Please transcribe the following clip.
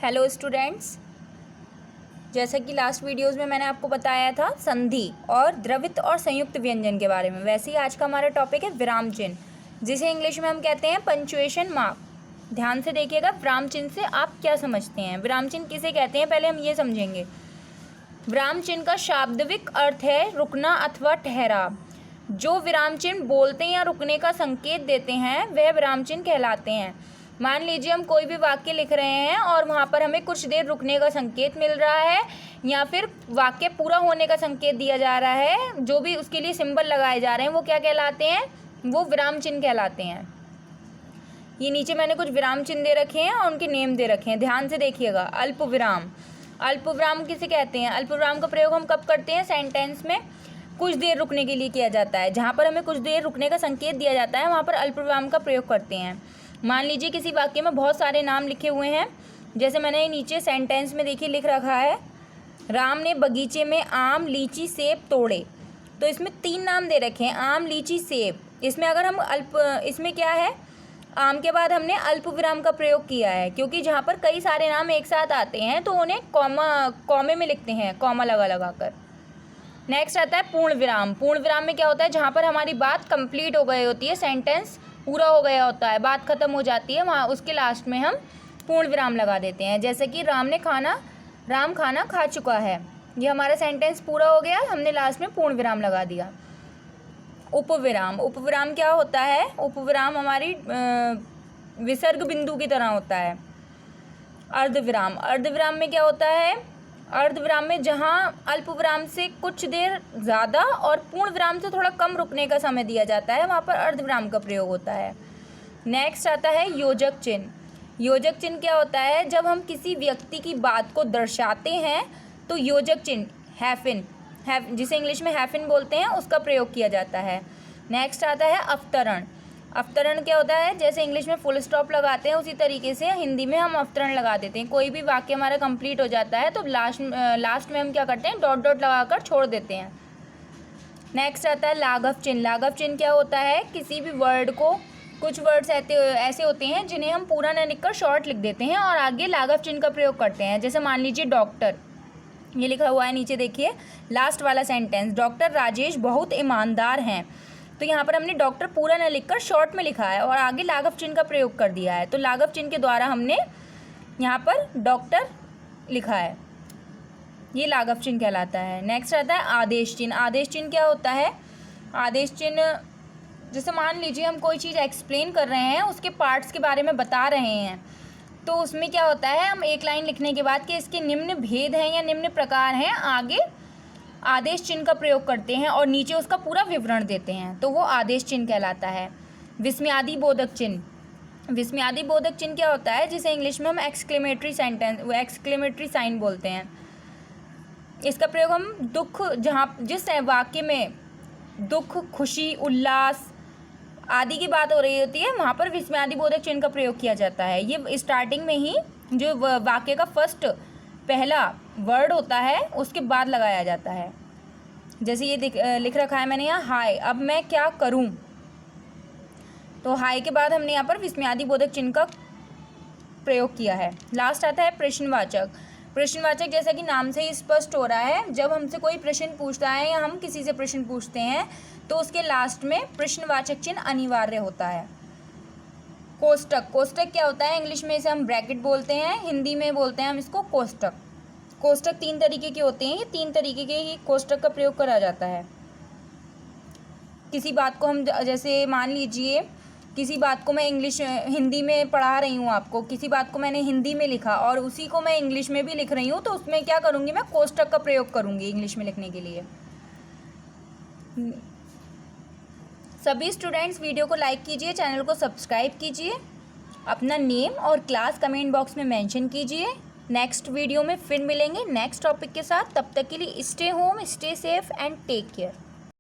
Hello students, जैसा कि last videos में मैंने आपको बताया था संधि और द्रवित और संयुक्त व्यंजन के बारे में, वैसे ही आज का हमारा टॉपिक है विराम चिन्ह, जिसे इंग्लिश में हम कहते हैं पंक्चुएशन मार्क। ध्यान से देखिएगा, विराम चिन्ह से आप क्या समझते हैं, विराम चिन्ह किसे कहते हैं, पहले हम ये समझेंगे। विराम चिन्ह का शाब्दिक अर्थ है रुकना अथवा ठहराव। जो विराम चिन्ह बोलते या रुकने का संकेत देते हैं वह विराम चिन्ह कहलाते हैं। मान लीजिए हम कोई भी वाक्य लिख रहे हैं और वहाँ पर हमें कुछ देर रुकने का संकेत मिल रहा है या फिर वाक्य पूरा होने का संकेत दिया जा रहा है, जो भी उसके लिए सिंबल लगाए जा रहे हैं वो क्या कहलाते हैं, वो विराम चिन्ह कहलाते हैं। ये नीचे मैंने कुछ विराम चिन्ह दे रखे हैं और उनके नेम दे रखे हैं, ध्यान से देखिएगा। अल्प विराम, अल्प विराम किसे कहते हैं? अल्प विराम का प्रयोग हम कब करते हैं? सेंटेंस में कुछ देर रुकने के लिए किया जाता है। जहाँ पर हमें कुछ देर रुकने का संकेत दिया जाता है वहाँ पर अल्प विराम का प्रयोग करते हैं। मान लीजिए किसी वाक्य में बहुत सारे नाम लिखे हुए हैं, जैसे मैंने नीचे सेंटेंस में देखिए लिख रखा है, राम ने बगीचे में आम लीची सेब तोड़े। तो इसमें 3 नाम दे रखे हैं, आम लीची सेब। इसमें अगर हम इसमें क्या है, आम के बाद हमने अल्प विराम का प्रयोग किया है, क्योंकि जहाँ पर कई सारे नाम एक साथ आते हैं तो उन्हें कॉमे में लिखते हैं, कॉमा लगा कर। नेक्स्ट आता है पूर्ण विराम। पूर्ण विराम में क्या होता है, जहाँ पर हमारी बात कंप्लीट हो गई होती है, सेंटेंस पूरा हो गया होता है, बात खत्म हो जाती है, वहाँ उसके लास्ट में हम पूर्ण विराम लगा देते हैं। जैसे कि राम खाना खा चुका है, ये हमारा सेंटेंस पूरा हो गया, हमने लास्ट में पूर्ण विराम लगा दिया। उपविराम, उपविराम क्या होता है? उपविराम हमारी विसर्ग बिंदु की तरह होता है। अर्धविराम, अर्धविराम में क्या होता है? अर्धविराम में जहाँ अल्प विराम से कुछ देर ज़्यादा और पूर्ण विराम से थोड़ा कम रुकने का समय दिया जाता है, वहाँ पर अर्धविराम का प्रयोग होता है। नेक्स्ट आता है योजक चिन्ह। योजक चिन्ह क्या होता है? जब हम किसी व्यक्ति की बात को दर्शाते हैं तो योजक चिन्ह हैफिन, जिसे इंग्लिश में हैफिन बोलते हैं, उसका प्रयोग किया जाता है। नेक्स्ट आता है अवतरण। अवतरण क्या होता है? जैसे इंग्लिश में फुल स्टॉप लगाते हैं उसी तरीके से हिंदी में हम अवतरण लगा देते हैं। कोई भी वाक्य हमारा कंप्लीट हो जाता है तो लास्ट में हम क्या करते हैं, डॉट डॉट लगाकर छोड़ देते हैं। नेक्स्ट आता है लाघव चिन्ह। लाघव चिन्ह क्या होता है? किसी भी वर्ड को, कुछ वर्ड्स ऐसे होते हैं जिन्हें हम पूरा न लिखकर शॉर्ट लिख देते हैं और आगे लाघव चिन्ह का प्रयोग करते हैं। जैसे मान लीजिए डॉक्टर, ये लिखा हुआ है नीचे देखिए, लास्ट वाला सेंटेंस, डॉक्टर राजेश बहुत ईमानदार हैं। तो यहाँ पर हमने डॉक्टर पूरा न लिखकर शॉर्ट में लिखा है और आगे लाघव चिन्ह का प्रयोग कर दिया है, तो लाघव चिन्ह के द्वारा हमने यहाँ पर डॉक्टर लिखा है, ये लाघव चिन्ह कहलाता है। नेक्स्ट आता है आदेश चिन्ह। आदेश चिन्ह क्या होता है? आदेश चिन्ह, जैसे मान लीजिए हम कोई चीज़ एक्सप्लेन कर रहे हैं, उसके पार्ट्स के बारे में बता रहे हैं, तो उसमें क्या होता है, हम एक लाइन लिखने के बाद कि इसके निम्न भेद हैं या निम्न प्रकार हैं, आगे आदेश चिन्ह का प्रयोग करते हैं और नीचे उसका पूरा विवरण देते हैं, तो वो आदेश चिन्ह कहलाता है। विस्मयादि बोधक चिन्ह। विस्मयादि बोधक चिन्ह क्या होता है? जिसे इंग्लिश में हम एक्सक्लेमेटरी साइन बोलते हैं। इसका प्रयोग हम दुख, जिस वाक्य में दुख, खुशी, उल्लास आदि की बात हो रही होती है, वहाँ पर विस्मयादि बोधक चिन्ह का प्रयोग किया जाता है। ये स्टार्टिंग में ही जो वाक्य का फर्स्ट पहला वर्ड होता है उसके बाद लगाया जाता है। जैसे ये लिख रखा है मैंने यहाँ, हाय अब मैं क्या करूँ, तो हाय के बाद हमने यहाँ पर विस्मयादि बोधक चिन्ह का प्रयोग किया है। लास्ट आता है प्रश्नवाचक। प्रश्नवाचक जैसा कि नाम से ही स्पष्ट हो रहा है, जब हमसे कोई प्रश्न पूछता है या हम किसी से प्रश्न पूछते हैं तो उसके लास्ट में प्रश्नवाचक चिन्ह अनिवार्य होता है। कोष्टक, कोष्टक क्या होता है? इंग्लिश में इसे हम ब्रैकेट बोलते हैं, हिंदी में बोलते हैं हम इसको कोष्टक। कोष्टक 3 तरीके के होते हैं, ये 3 तरीके के ही कोष्टक का प्रयोग करा जाता है। किसी बात को हम, जैसे मान लीजिए किसी बात को मैं हिंदी में पढ़ा रही हूँ आपको, किसी बात को मैंने हिंदी में लिखा और उसी को मैं इंग्लिश में भी लिख रही हूँ, तो उसमें क्या करूँगी, मैं कोष्टक का प्रयोग करूँगी इंग्लिश में लिखने के लिए। सभी स्टूडेंट्स वीडियो को लाइक कीजिए, चैनल को सब्सक्राइब कीजिए, अपना नेम और क्लास कमेंट बॉक्स में मेंशन कीजिए। नेक्स्ट वीडियो में फिर मिलेंगे नेक्स्ट टॉपिक के साथ, तब तक के लिए stay home, stay safe and take care.